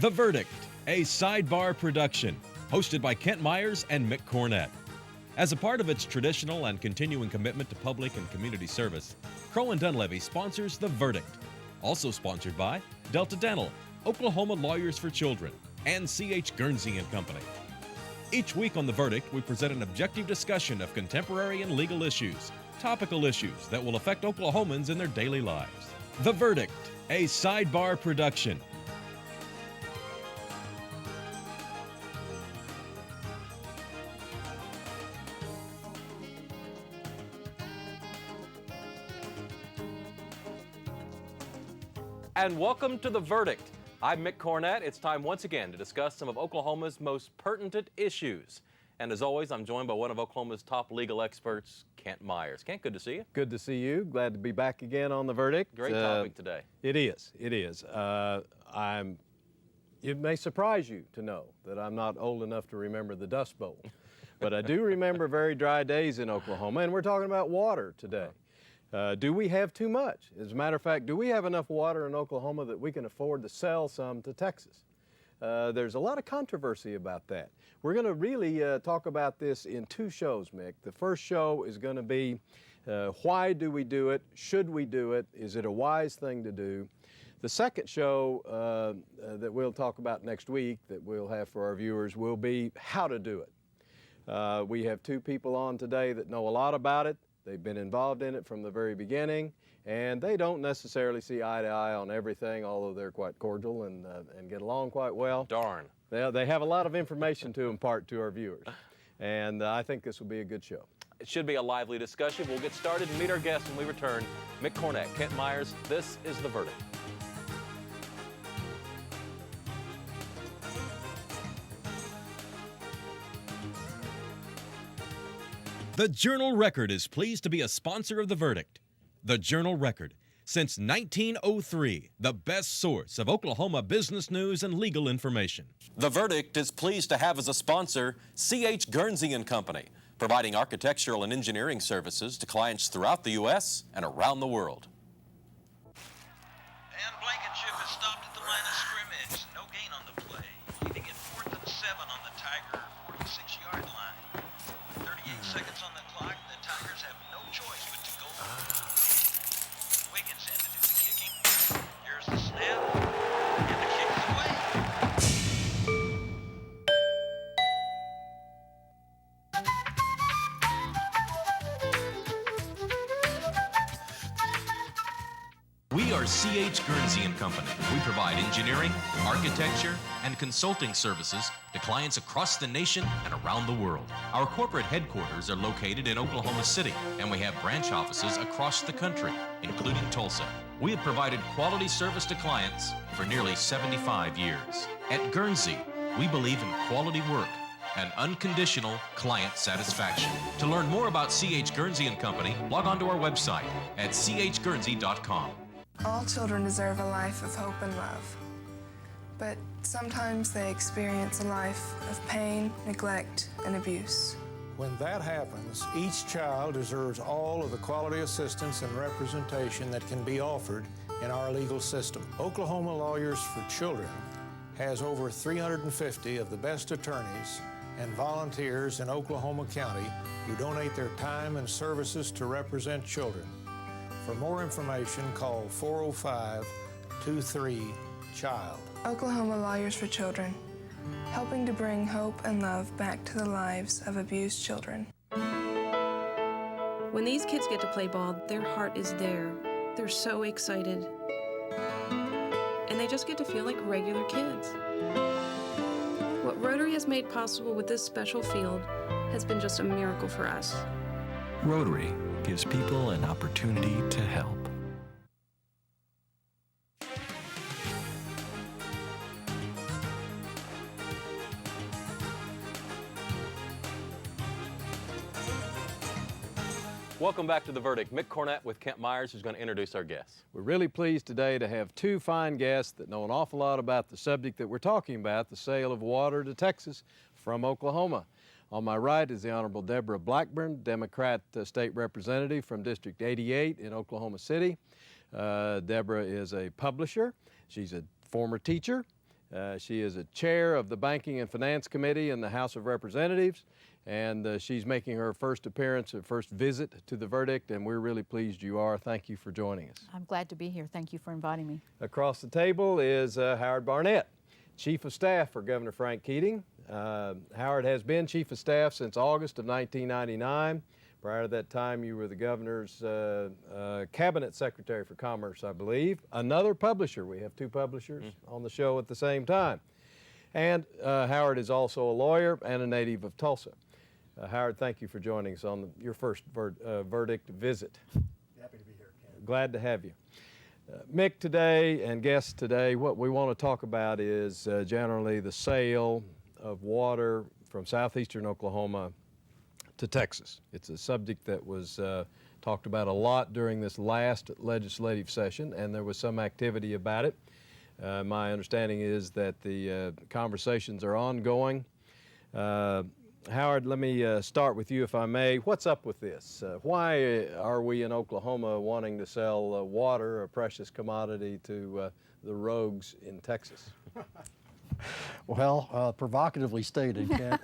The Verdict, a Sidebar production, hosted by Kent Myers and Mick Cornett. As a part of its traditional and continuing commitment to public and community service, Crowell & Dunlevy sponsors The Verdict. Also sponsored by Delta Dental, Oklahoma Lawyers for Children, and C.H. Guernsey & Company. Each week on The Verdict, we present an objective discussion of contemporary and legal issues, topical issues that will affect Oklahomans in their daily lives. The Verdict, a Sidebar production. And welcome to The Verdict. I'm Mick Cornett. It's time once again to discuss some of Oklahoma's most pertinent issues. And as always, I'm joined by one of Oklahoma's top legal experts, Kent Myers. Kent, good to see you. Good to see you. Glad to be back again on The Verdict. Great topic today. It is. It may surprise you to know that I'm not old enough to remember the Dust Bowl. But I do remember very dry days in Oklahoma, and we're talking about water today. Do we have too much? As a matter of fact, do we have enough water in Oklahoma that we can afford to sell some to Texas? There's a lot of controversy about that. We're going to really talk about this in two shows, Mick. The first show is going to be why do we do it? Should we do it? Is it a wise thing to do? The second show that we'll talk about next week that we'll have for our viewers will be how to do it. We have two people on today that know a lot about it. They've been involved in it from the very beginning, and they don't necessarily see eye to eye on everything, although they're quite cordial and get along quite well. Darn. They have a lot of information to impart to our viewers, and I think this will be a good show. It should be a lively discussion. We'll get started and meet our guests when we return. Mick Cornett, Kent Myers, this is The Verdict. The Journal-Record is pleased to be a sponsor of The Verdict. The Journal-Record, since 1903, the best source of Oklahoma business news and legal information. The Verdict is pleased to have as a sponsor C.H. Guernsey & Company, providing architectural and engineering services to clients throughout the U.S. and around the world. And Blankenship has stopped at the line of scrimmage. No gain on the play, leaving it 4th and 7 on the Tiger 46-yard line. 38 seconds on the clock. The Tigers have no choice but to go for it. Wiggins in to do the kicking. Here's the snap, and the kick is away. We are C.H. Guernsey & Company. We provide engineering, architecture, and consulting services to clients across the nation and around the world. Our corporate headquarters are located in Oklahoma City, and we have branch offices across the country, including Tulsa. We have provided quality service to clients for nearly 75 years. At Guernsey, we believe in quality work and unconditional client satisfaction. To learn more about C.H. Guernsey & Company, log on to our website at chguernsey.com. All children deserve a life of hope and love, but sometimes they experience a life of pain, neglect, and abuse. When that happens, each child deserves all of the quality assistance and representation that can be offered in our legal system. Oklahoma Lawyers for Children has over 350 of the best attorneys and volunteers in Oklahoma County who donate their time and services to represent children. For more information, call 405-23-CHILD. Oklahoma Lawyers for Children, helping to bring hope and love back to the lives of abused children. When these kids get to play ball, their heart is there. They're so excited. And they just get to feel like regular kids. What Rotary has made possible with this special field has been just a miracle for us. Rotary gives people an opportunity to help. Welcome back to The Verdict. Mick Cornett with Kent Myers, who's going to introduce our guests. We're really pleased today to have two fine guests that know an awful lot about the subject that we're talking about, the sale of water to Texas from Oklahoma. On my right is the Honorable Deborah Blackburn, Democrat State Representative from District 88 in Oklahoma City. Deborah is a publisher. She's a former teacher. She is a chair of the Banking and Finance Committee in the House of Representatives, and she's making her first appearance, her first visit to the verdict, and we're really pleased you are. Thank you for joining us. I'm glad to be here. Thank you for inviting me. Across the table is Howard Barnett, Chief of Staff for Governor Frank Keating. Howard has been Chief of Staff since August of 1999. Prior to that time, you were the Governor's Cabinet Secretary for Commerce, I believe. Another publisher. We have two publishers on the show at the same time. And Howard is also a lawyer and a native of Tulsa. Howard, thank you for joining us on your first verdict visit. Happy to be here, Ken. Glad to have you. Mick today and guests today, what we want to talk about is generally the sale of water from southeastern Oklahoma to Texas. It's a subject that was talked about a lot during this last legislative session, and there was some activity about it. My understanding is that the conversations are ongoing. Howard, let me start with you, if I may. What's up with this? Why are we in Oklahoma wanting to sell water, a precious commodity, to the rogues in Texas? Well, provocatively stated, Ken.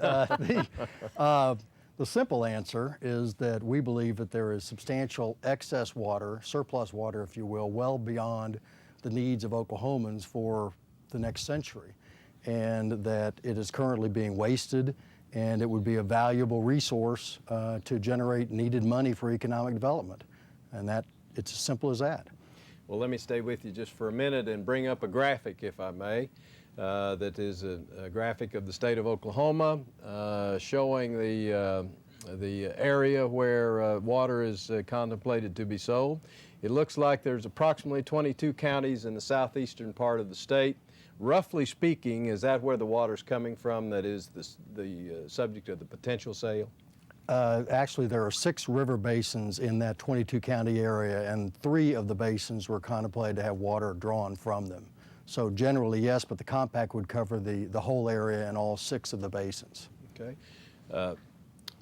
The simple answer is that we believe that there is substantial excess water, surplus water, if you will, well beyond the needs of Oklahomans for the next century, and that it is currently being wasted, and it would be a valuable resource to generate needed money for economic development. And that, it's as simple as that. Well, let me stay with you just for a minute and bring up a graphic, if I may. That is a graphic of the state of Oklahoma showing the area where water is contemplated to be sold. It looks like there's approximately 22 counties in the southeastern part of the state. Roughly speaking, is that where the water's coming from that is the subject of the potential sale? Actually, there are 6 river basins in that 22 county area, and 3 of the basins were contemplated to have water drawn from them. So generally, yes, but the compact would cover the whole area and all 6 of the basins. Okay.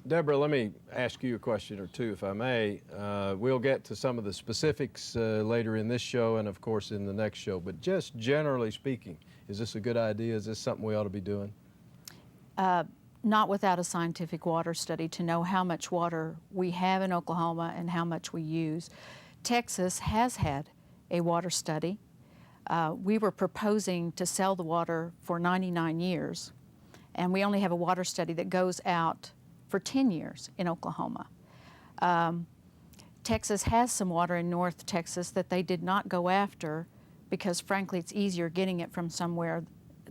Deborah, let me ask you a question or two, if I may. We'll get to some of the specifics later in this show and, of course, in the next show. But just generally speaking, is this a good idea? Is this something we ought to be doing? Not without a scientific water study to know how much water we have in Oklahoma and how much we use. Texas has had a water study. We were proposing to sell the water for 99 years, and we only have a water study that goes out for 10 years in Oklahoma. Texas has some water in North Texas that they did not go after because, frankly, it's easier getting it from somewhere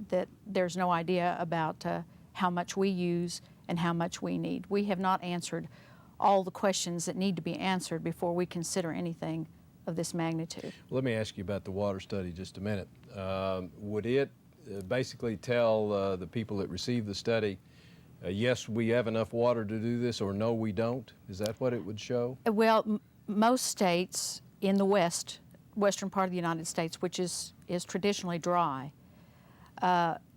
that there's no idea about how much we use and how much we need. We have not answered all the questions that need to be answered before we consider anything of this magnitude. Let me ask you about the water study just a minute. Would it basically tell the people that receive the study, yes, we have enough water to do this, or no, we don't? Is that what it would show? Well, most states in the western part of the United States, which is traditionally dry,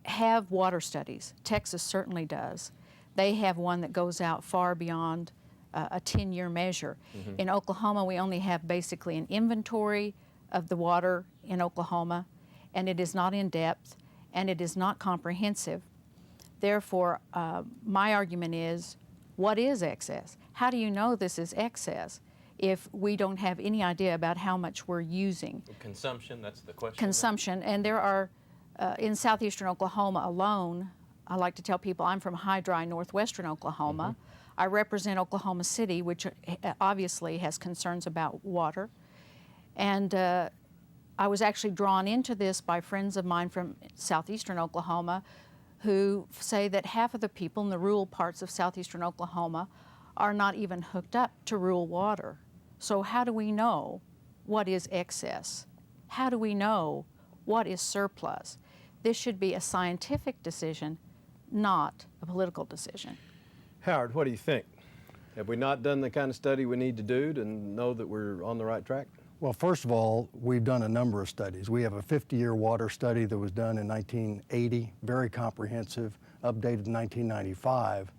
have water studies. Texas certainly does. They have one that goes out far beyond a 10-year measure. In Oklahoma, we only have basically an inventory of the water in Oklahoma, and it is not in depth, and it is not comprehensive. Therefore, my argument is, what is excess? How do you know this is excess if we don't have any idea about how much we're using? Consumption, that's the question. Consumption, and there are, in southeastern Oklahoma alone, I like to tell people I'm from high, dry northwestern Oklahoma. I represent Oklahoma City, which obviously has concerns about water. And I was actually drawn into this by friends of mine from southeastern Oklahoma who say that half of the people in the rural parts of southeastern Oklahoma are not even hooked up to rural water. So how do we know what is excess? How do we know what is surplus? This should be a scientific decision, not a political decision. Howard, what do you think? Have we not done the kind of study we need to do to know that we're on the right track? Well, first of all, we've done a number of studies. We have a 50-year water study that was done in 1980, very comprehensive, updated in 1995.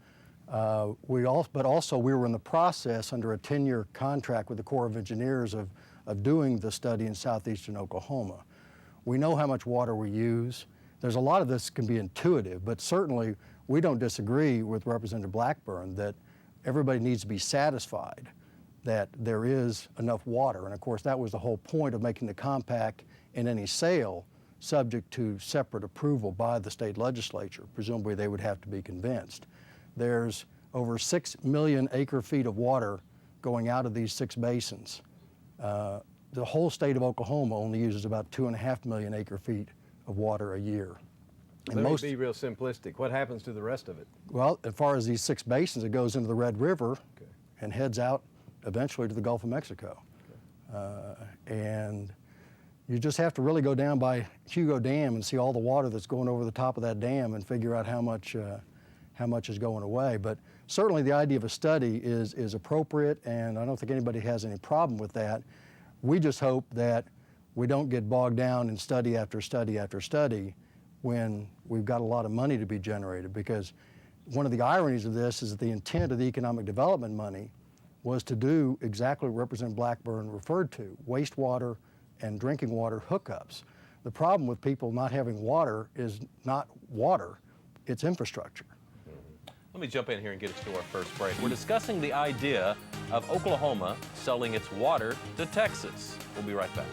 But also we were in the process under a 10-year contract with the Corps of Engineers of doing the study in southeastern Oklahoma. We know how much water we use. There's a lot of this can be intuitive, but certainly we don't disagree with Representative Blackburn that everybody needs to be satisfied that there is enough water. And of course, that was the whole point of making the compact and any sale subject to separate approval by the state legislature. Presumably they would have to be convinced. There's over 6 million acre feet of water going out of these 6 basins. The whole state of Oklahoma only uses about 2.5 million acre feet of water a year. And Let me be real simplistic. What happens to the rest of it? Well, as far as these 6 basins, it goes into the Red River and heads out eventually to the Gulf of Mexico. And you just have to really go down by Hugo Dam and see all the water that's going over the top of that dam and figure out how much is going away. But certainly the idea of a study is appropriate, and I don't think anybody has any problem with that. We just hope that we don't get bogged down in study after study after study when we've got a lot of money to be generated, because one of the ironies of this is that the intent of the economic development money was to do exactly what Representative Blackburn referred to, wastewater and drinking water hookups. The problem with people not having water is not water, it's infrastructure. Let me jump in here and get us to our first break. We're discussing the idea of Oklahoma selling its water to Texas. We'll be right back.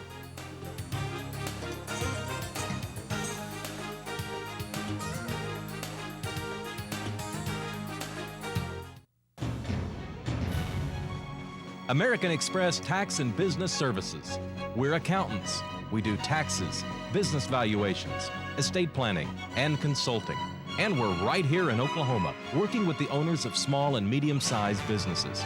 American Express Tax and Business Services. We're accountants. We do taxes, business valuations, estate planning, and consulting. And we're right here in Oklahoma, working with the owners of small and medium-sized businesses.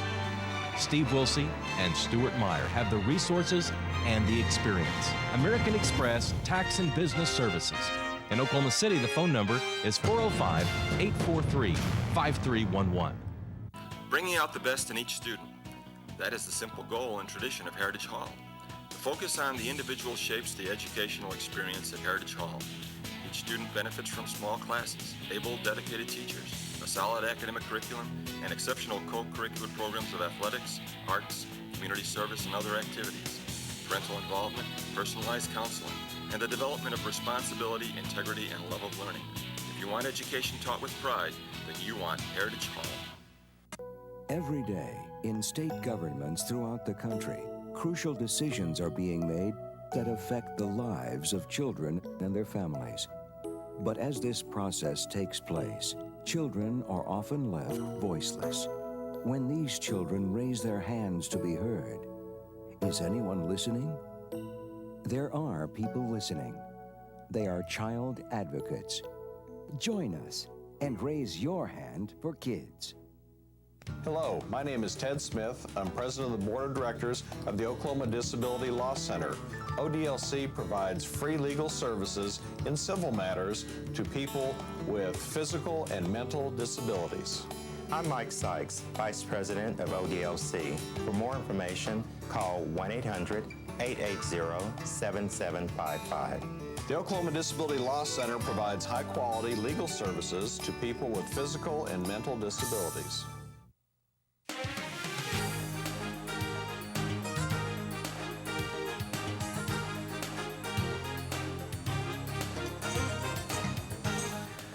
Steve Wilsey and Stuart Meyer have the resources and the experience. American Express Tax and Business Services. In Oklahoma City, the phone number is 405-843-5311. Bringing out the best in each student. That is the simple goal and tradition of Heritage Hall. The focus on the individual shapes the educational experience at Heritage Hall. Each student benefits from small classes, able, dedicated teachers, a solid academic curriculum, and exceptional co-curricular programs of athletics, arts, community service, and other activities, parental involvement, personalized counseling, and the development of responsibility, integrity, and love of learning. If you want education taught with pride, then you want Heritage Hall. Every day, in state governments throughout the country, crucial decisions are being made that affect the lives of children and their families. But as this process takes place, children are often left voiceless. When these children raise their hands to be heard, is anyone listening? There are people listening. They are child advocates. Join us and raise your hand for kids. Hello, my name is Ted Smith. I'm president of the board of directors of the Oklahoma Disability Law Center. ODLC provides free legal services in civil matters to people with physical and mental disabilities. I'm Mike Sykes, vice president of ODLC. For more information, call 1-800-880-7755. The Oklahoma Disability Law Center provides high-quality legal services to people with physical and mental disabilities.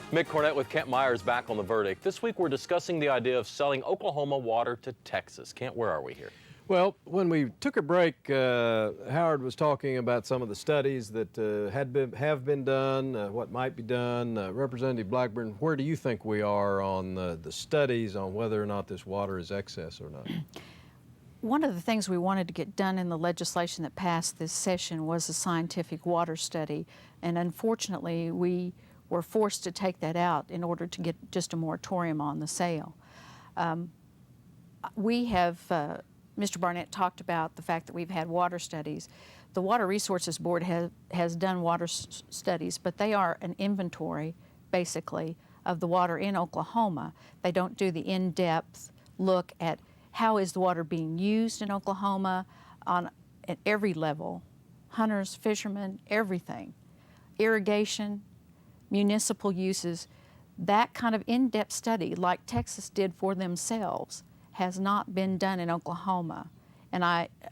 Mick Cornett with Kent Myers back on The Verdict. This week we're discussing the idea of selling Oklahoma water to Texas. Kent, where are we here? Well, when we took a break, Howard was talking about some of the studies that have been done, what might be done. Representative Blackburn, where do you think we are on the studies on whether or not this water is excess or not? One of the things we wanted to get done in the legislation that passed this session was a scientific water study, and unfortunately we were forced to take that out in order to get just a moratorium on the sale. We have, Mr. Barnett talked about the fact that we've had water studies. The Water Resources Board has done water studies, but they are an inventory, basically, of the water in Oklahoma. They don't do the in-depth look at how is the water being used in Oklahoma at every level, hunters, fishermen, everything, irrigation, municipal uses. That kind of in-depth study, like Texas did for themselves, has not been done in Oklahoma. And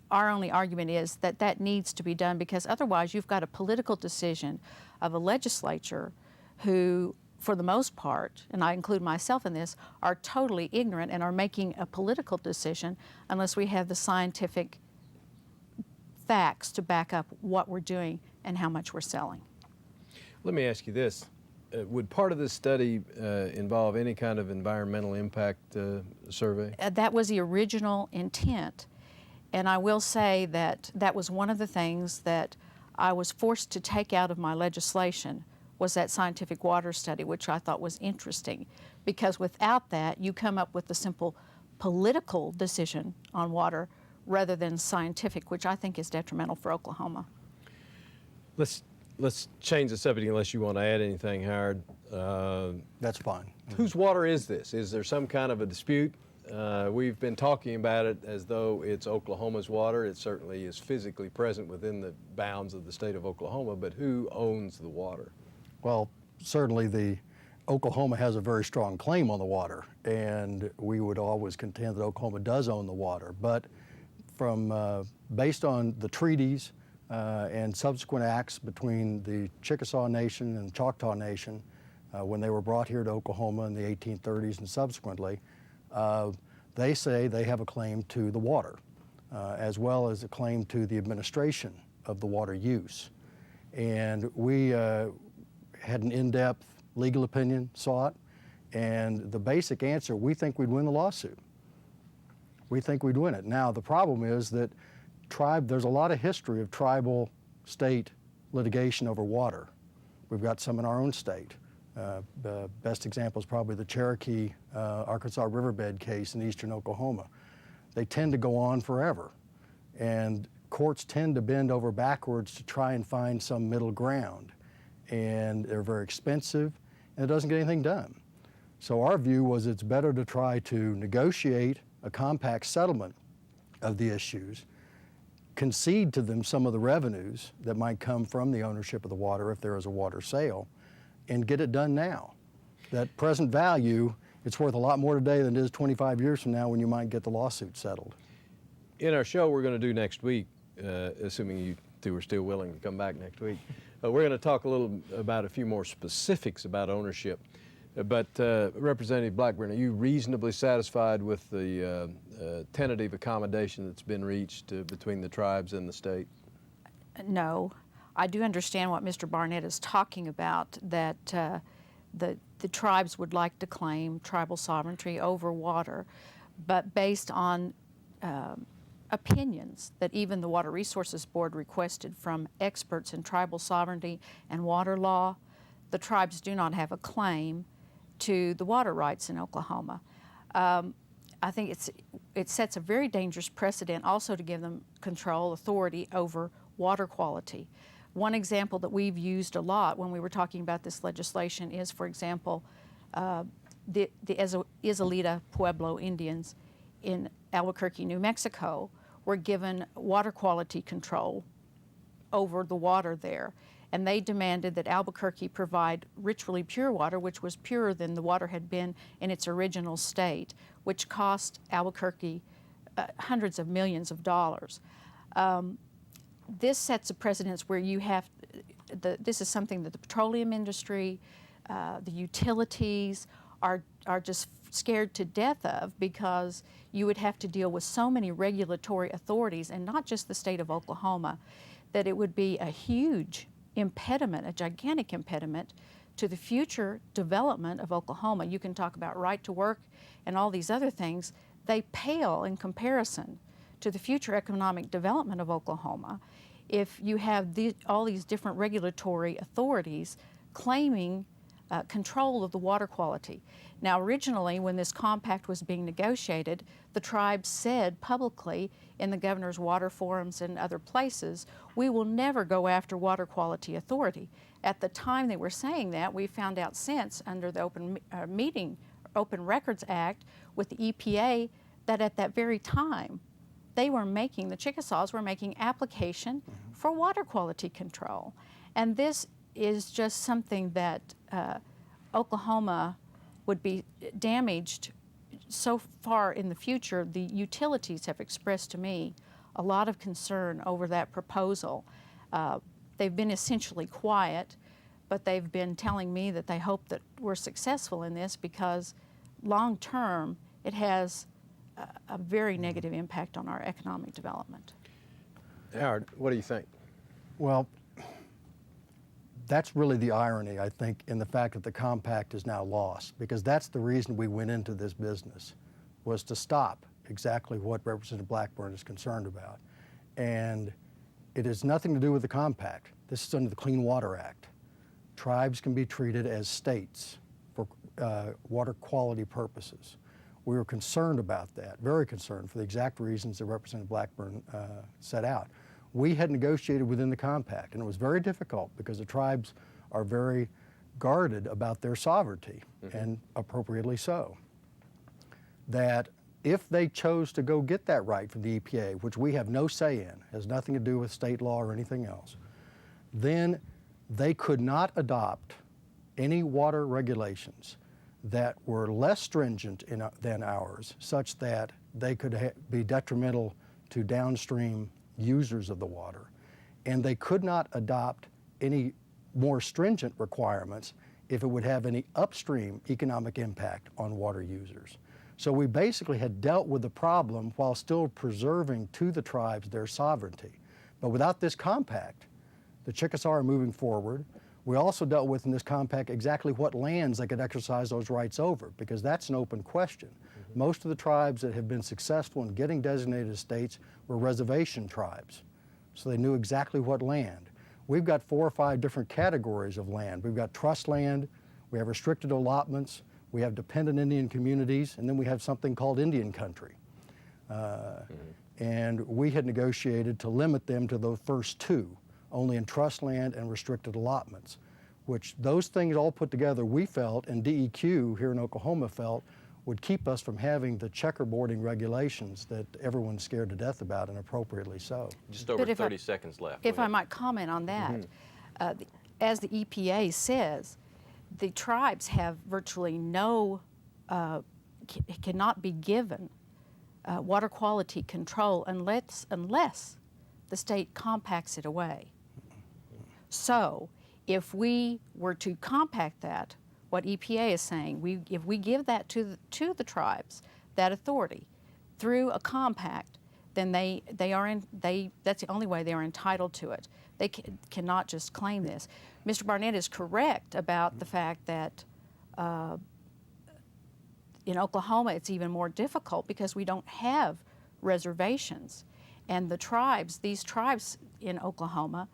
our only argument is that that needs to be done, because otherwise you've got a political decision of a legislature who, for the most part, and I include myself in this, are totally ignorant and are making a political decision unless we have the scientific facts to back up what we're doing and how much we're selling. Let me ask you this. Would part of this study involve any kind of environmental impact survey? That was the original intent. And I will say that that was one of the things that I was forced to take out of my legislation, was that scientific water study, which I thought was interesting. Because without that, you come up with a simple political decision on water rather than scientific, which I think is detrimental for Oklahoma. Let's change the subject unless you want to add anything, Howard. That's fine. Whose water is this? Is there some kind of a dispute? We've been talking about it as though it's Oklahoma's water. It certainly is physically present within the bounds of the state of Oklahoma, but who owns the water? Well, certainly Oklahoma has a very strong claim on the water, and we would always contend that Oklahoma does own the water. But based on the treaties and subsequent acts between the Chickasaw Nation and Choctaw Nation, when they were brought here to Oklahoma in the 1830s and subsequently, they say they have a claim to the water, as well as a claim to the administration of the water use. And we had an in-depth legal opinion sought, and the basic answer, we think we'd win the lawsuit. We think we'd win it. Now, the problem is that there's a lot of history of tribal state litigation over water. We've got some in our own state. The best example is probably the Cherokee Arkansas riverbed case in eastern Oklahoma. They tend to go on forever, and courts tend to bend over backwards to try and find some middle ground, and they're very expensive, and it doesn't get anything done. So our view was it's better to try to negotiate a compact settlement of the issues, concede to them some of the revenues that might come from the ownership of the water if there is a water sale, and get it done now. That present value, it's worth a lot more today than it is 25 years from now when you might get the lawsuit settled. In our show we're going to do next week, assuming you two are still willing to come back next week, we're going to talk a little about a few more specifics about ownership. But Representative Blackburn, are you reasonably satisfied with the tentative accommodation that's been reached between the tribes and the state? No. I do understand what Mr. Barnett is talking about, that the tribes would like to claim tribal sovereignty over water, but based on opinions that even the Water Resources Board requested from experts in tribal sovereignty and water law, the tribes do not have a claim to the water rights in Oklahoma. I think it sets a very dangerous precedent also to give them control, authority over water quality. One example that we've used a lot when we were talking about this legislation is, for example, the Izalita Pueblo Indians in Albuquerque, New Mexico, were given water quality control over the water there. And they demanded that Albuquerque provide ritually pure water, which was purer than the water had been in its original state, which cost Albuquerque hundreds of millions of dollars. This sets a precedence where you have, this is something that the petroleum industry, the utilities are just scared to death of, because you would have to deal with so many regulatory authorities, and not just the state of Oklahoma, that it would be a huge impediment, a gigantic impediment to the future development of Oklahoma. You can talk about right to work and all these other things. They pale in comparison to the future economic development of Oklahoma if you have all these different regulatory authorities claiming control of the water quality. Now, originally, when this compact was being negotiated, the tribes said publicly in the governor's water forums and other places, we will never go after water quality authority. At the time they were saying that, we found out since, under the Open Records Act with the EPA, that at that very time, the Chickasaws were making application for water quality control. And this is just something that Oklahoma would be damaged so far in the future. The utilities have expressed to me a lot of concern over that proposal. They've been essentially quiet, but they've been telling me that they hope that we're successful in this because long term it has a very negative impact on our economic development. Howard, what do you think? Well, that's really the irony, I think, in the fact that the compact is now lost, because that's the reason we went into this business, was to stop exactly what Representative Blackburn is concerned about. And it has nothing to do with the compact. This is under the Clean Water Act. Tribes can be treated as states for water quality purposes. We were concerned about that, very concerned, for the exact reasons that Representative Blackburn set out. We had negotiated within the compact, and it was very difficult because the tribes are very guarded about their sovereignty, and appropriately so. That if they chose to go get that right from the EPA, which we have no say in, has nothing to do with state law or anything else, then they could not adopt any water regulations that were less stringent than ours, such that they could be detrimental to downstream users of the water. And they could not adopt any more stringent requirements if it would have any upstream economic impact on water users. So we basically had dealt with the problem while still preserving to the tribes their sovereignty. But without this compact, the Chickasaw are moving forward. We also dealt with in this compact exactly what lands they could exercise those rights over, because that's an open question. Most of the tribes that have been successful in getting designated as states were reservation tribes, so they knew exactly what land. We've got 4 or 5 different categories of land. We've got trust land, we have restricted allotments, we have dependent Indian communities, and then we have something called Indian country. And we had negotiated to limit them to those first 2, only in trust land and restricted allotments, which those things all put together, we felt, and DEQ here in Oklahoma felt, would keep us from having the checkerboarding regulations that everyone's scared to death about, and appropriately so. Just over 30 seconds left. If I might comment on that, as the EPA says, the tribes have virtually no, cannot be given water quality control unless the state compacts it away. So if we were to compact that, what EPA is saying, if we give that to the tribes, that authority, through a compact, then that's the only way they are entitled to it. They cannot just claim this. Mr. Barnett is correct about the fact that in Oklahoma it's even more difficult because we don't have reservations. And the tribes, these tribes in Oklahoma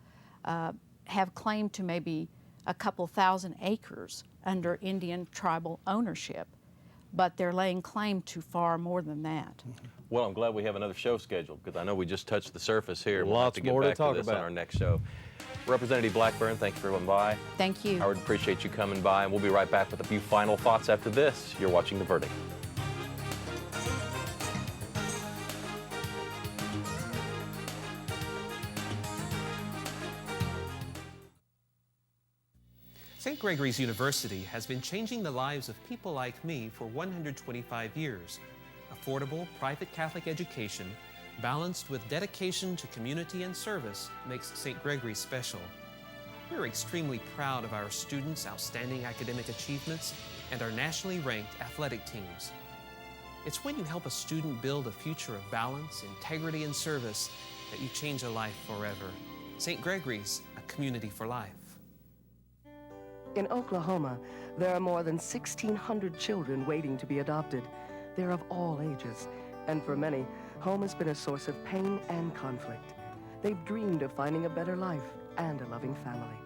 have claimed to maybe a couple thousand acres under Indian tribal ownership, but they're laying claim to far more than that. Well, I'm glad we have another show scheduled, because I know we just touched the surface here. We'll have Lots to get more to back talk to this about on our next show. Representative Blackburn, thank you for coming by. Thank you. Howard, appreciate you coming by, and we'll be right back with a few final thoughts after this. You're watching The Verdict. St. Gregory's University has been changing the lives of people like me for 125 years. Affordable, private Catholic education, balanced with dedication to community and service, makes St. Gregory special. We're extremely proud of our students' outstanding academic achievements and our nationally ranked athletic teams. It's when you help a student build a future of balance, integrity, and service that you change a life forever. St. Gregory's, a community for life. In Oklahoma, there are more than 1,600 children waiting to be adopted. They're of all ages, and for many, home has been a source of pain and conflict. They've dreamed of finding a better life and a loving family.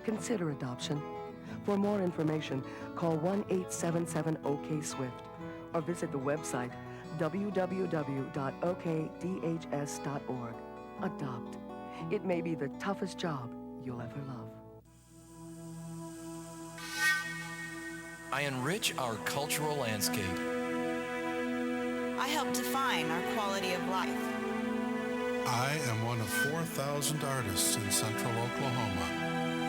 Consider adoption. For more information, call 1-877-OK-SWIFT or visit the website www.okdhs.org. Adopt. It may be the toughest job you'll ever love. I enrich our cultural landscape. I help define our quality of life. I am one of 4,000 artists in central Oklahoma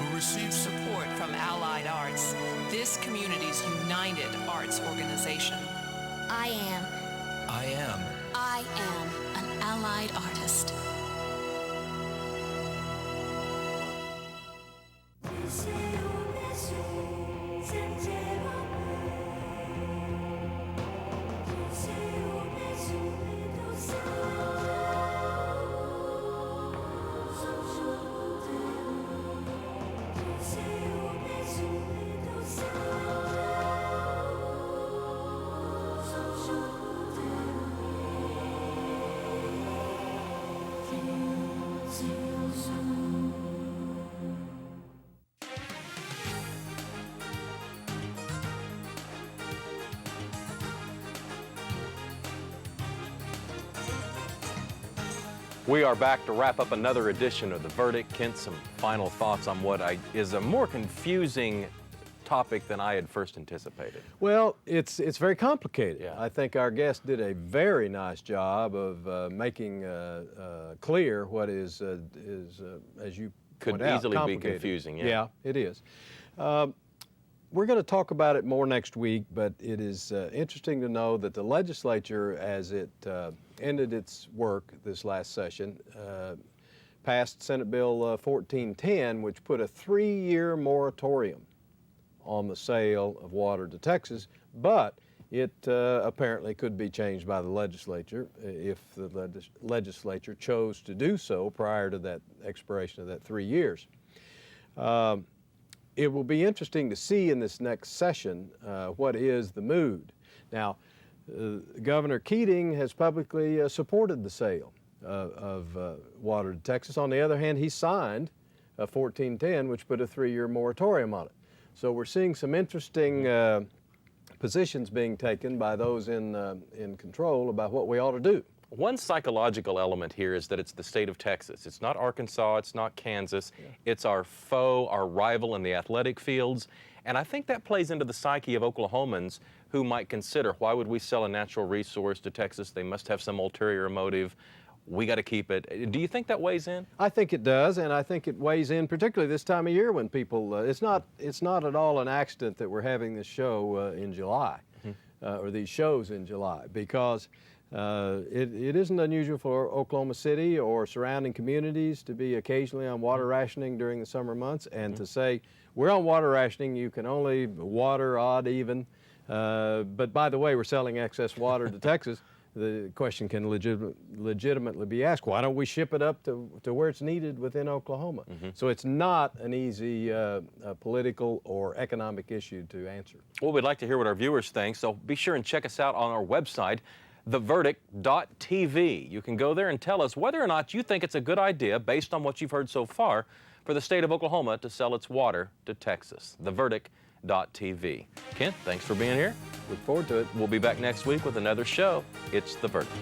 who receive support from Allied Arts, this community's united arts organization. I am an Allied artist. Say We are back to wrap up another edition of The Verdict. Kent, some final thoughts on what is a more confusing topic than I had first anticipated. Well, it's very complicated. Yeah. I think our guest did a very nice job of making clear what is as you Could point out, easily be complicated. confusing, yeah. Yeah, it is. We're going to talk about it more next week, but it is interesting to know that the legislature, as it ended its work this last session, passed Senate Bill 1410, which put a 3-year moratorium on the sale of water to Texas, but it apparently could be changed by the legislature if the legislature chose to do so prior to that expiration of that 3 years. It will be interesting to see in this next session what is the mood. Now, Governor Keating has publicly supported the sale of water to Texas. On the other hand, he signed 1410, which put a 3-year moratorium on it. So we're seeing some interesting positions being taken by those in control about what we ought to do. One psychological element here is that it's the state of Texas. It's not Arkansas, it's not Kansas. Yeah. It's our foe, our rival in the athletic fields. And I think that plays into the psyche of Oklahomans who might consider, why would we sell a natural resource to Texas? They must have some ulterior motive. We got to keep it. Do you think that weighs in? I think it does, and I think it weighs in particularly this time of year when people, it's not at all an accident that we're having this show in July, or these shows in July, because it isn't unusual for Oklahoma City or surrounding communities to be occasionally on water rationing during the summer months, and to say, we're on water rationing, you can only water odd even, but by the way, we're selling excess water to Texas. The question can legitimately be asked, why don't we ship it up to where it's needed within Oklahoma? So it's not an easy political or economic issue to answer. Well, we'd like to hear what our viewers think, so be sure and check us out on our website, theverdict.tv. You can go there and tell us whether or not you think it's a good idea, based on what you've heard so far, for the state of Oklahoma to sell its water to Texas. Theverdict.tv. Kent, thanks for being here. Look forward to it. We'll be back next week with another show. It's The Verdict.